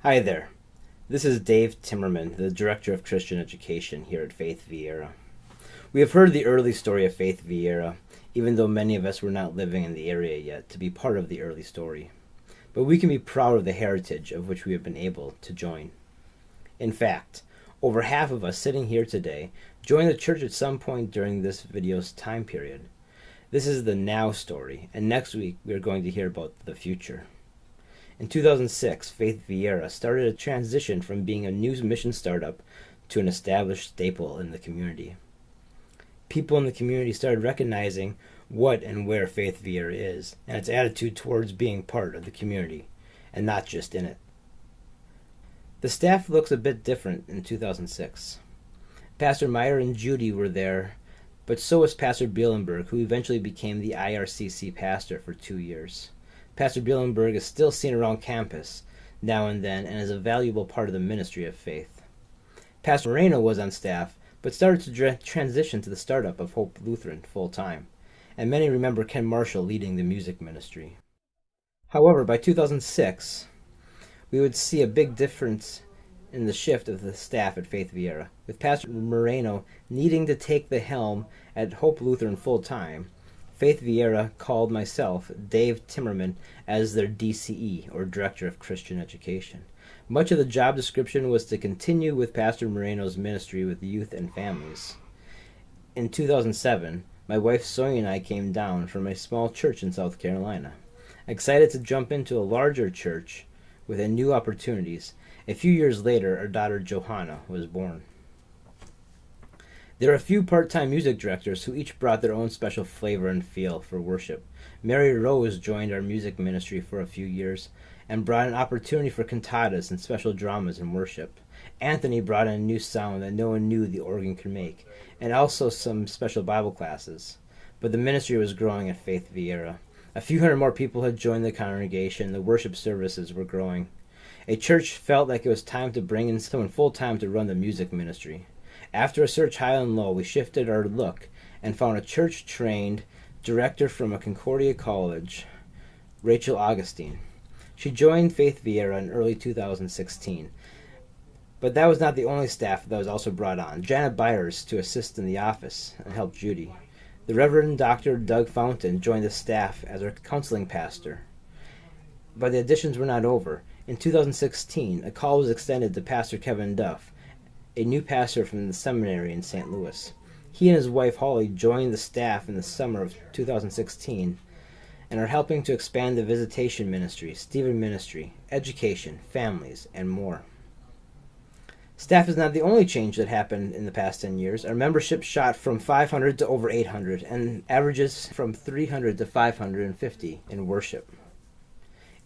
Hi there. This is Dave Timmerman, the Director of Christian Education here at Faith Viera. We have heard the early story of Faith Viera, even though many of us were not living in the area yet to be part of the early story. But we can be proud of the heritage of which we have been able to join. In fact, over half of us sitting here today joined the church at some point during this video's time period. This is the now story, and next week we are going to hear about the future. In 2006, Faith Viera started a transition from being a new mission startup to an established staple in the community. People in the community started recognizing what and where Faith Viera is, and its attitude towards being part of the community, and not just in it. The staff looks a bit different in 2006. Pastor Meyr and Judy were there, but so was Pastor Bielenberg, who eventually became the IRCC pastor for 2 years. Pastor Bielenberg is still seen around campus now and then and is a valuable part of the ministry of faith. Pastor Moreno was on staff, but started to transition to the startup of Hope Lutheran full-time, and many remember Ken Marshall leading the music ministry. However, by 2006, we would see a big difference in the shift of the staff at Faith Viera, with Pastor Moreno needing to take the helm at Hope Lutheran full-time. Faith Viera called myself, Dave Timmerman, as their DCE, or Director of Christian Education. Much of the job description was to continue with Pastor Moreno's ministry with youth and families. In 2007, my wife Sonia and I came down from a small church in South Carolina. Excited to jump into a larger church with new opportunities, a few years later our daughter Johanna was born. There are a few part-time music directors who each brought their own special flavor and feel for worship. Maryrose joined our music ministry for a few years and brought an opportunity for cantatas and special dramas in worship. Anthony brought in a new sound that no one knew the organ could make, and also some special Bible classes. But the ministry was growing at Faith Viera. A few hundred more people had joined the congregation. The worship services were growing. A church felt like it was time to bring in someone full-time to run the music ministry. After a search high and low, we shifted our look and found a church-trained director from a Concordia college, Rachael Augustine. She joined Faith Viera in early 2016. But that was not the only staff that was also brought on. Janet Byers to assist in the office and help Judy. The Reverend Dr. Doug Fountain joined the staff as our counseling pastor. But the additions were not over. In 2016, a call was extended to Pastor Kevin Duff, a new pastor from the seminary in St. Louis. He and his wife Holly joined the staff in the summer of 2016 and are helping to expand the visitation ministry, Stephen ministry, education, families, and more. Staff is not the only change that happened in the past 10 years. Our membership shot from 500 to over 800 and averages from 300 to 550 in worship.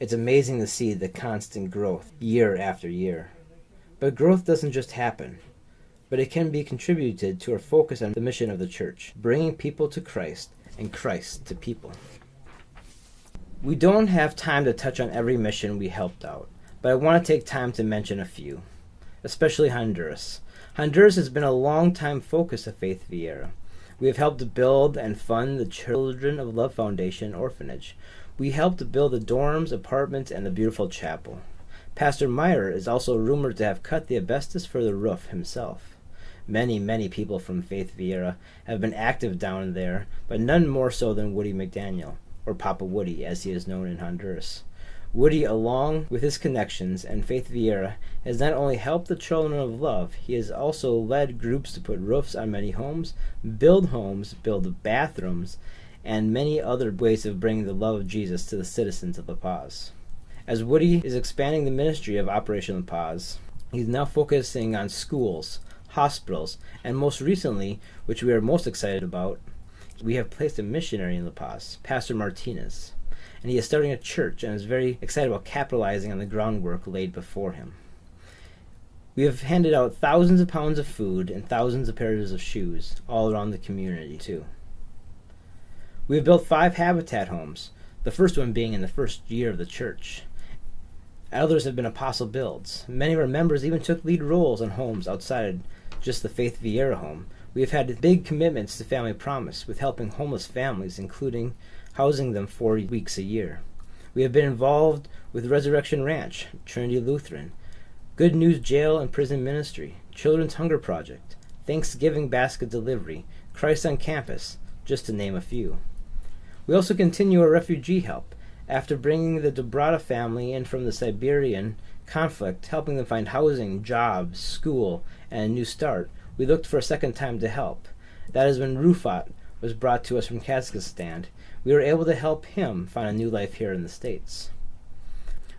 It's amazing to see the constant growth year after year. But growth doesn't just happen, but it can be contributed to our focus on the mission of the church, bringing people to Christ and Christ to people. We don't have time to touch on every mission we helped out, but I want to take time to mention a few, especially Honduras. Honduras has been a long-time focus of Faith Viera. We have helped to build and fund the Children of Love Foundation orphanage. We helped to build the dorms, apartments, and the beautiful chapel. Pastor Meyr is also rumored to have cut the asbestos for the roof himself. Many people from Faith Viera have been active down there, but none more so than Woody McDaniel, or Papa Woody as he is known in Honduras. Woody, along with his connections and Faith Viera, has not only helped the Children of Love, he has also led groups to put roofs on many homes, build bathrooms, and many other ways of bringing the love of Jesus to the citizens of La Paz. As Woody is expanding the ministry of Operation La Paz, he's now focusing on schools, hospitals, and most recently, which we are most excited about, we have placed a missionary in La Paz, Pastor Martinez, and he is starting a church and is very excited about capitalizing on the groundwork laid before him. We have handed out thousands of pounds of food and thousands of pairs of shoes all around the community, too. We have built 5 habitat homes, the first one being in the first year of the church. Others have been apostle builds. Many of our members even took lead roles on homes outside just the Faith Viera home. We have had big commitments to Family Promise with helping homeless families, including housing them 4 weeks a year. We have been involved with Resurrection Ranch, Trinity Lutheran, Good News Jail and Prison Ministry, Children's Hunger Project, Thanksgiving Basket Delivery, Christ on Campus, just to name a few. We also continue our refugee help. After bringing the Dobrada family in from the Siberian conflict, helping them find housing, jobs, school, and a new start, we looked for a second time to help. That is when Rufat was brought to us from Kazakhstan. We were able to help him find a new life here in the States.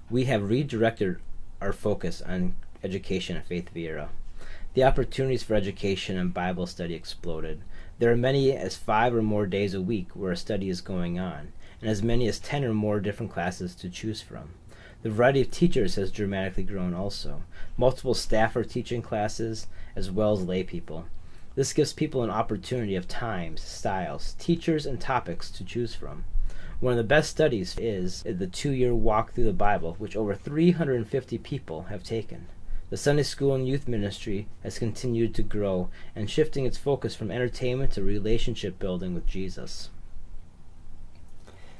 We have redirected our focus on education at Faith Vieira. The opportunities for education and Bible study exploded. There are many as 5 or more days a week where a study is going on, and as many as 10 or more different classes to choose from. The variety of teachers has dramatically grown also. Multiple staff are teaching classes, as well as lay people. This gives people an opportunity of times, styles, teachers, and topics to choose from. One of the best studies is the 2-year walk through the Bible, which over 350 people have taken. The Sunday school and youth ministry has continued to grow and shifting its focus from entertainment to relationship building with Jesus.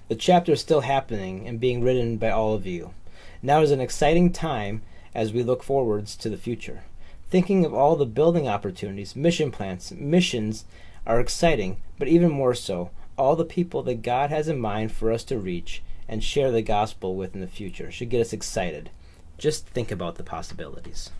The chapter is still happening and being written by all of you. Now is an exciting time as we look forwards to the future. Thinking of all the building opportunities, mission plans, missions are exciting, but even more so, all the people that God has in mind for us to reach and share the gospel with in the future should get us excited. Just think about the possibilities.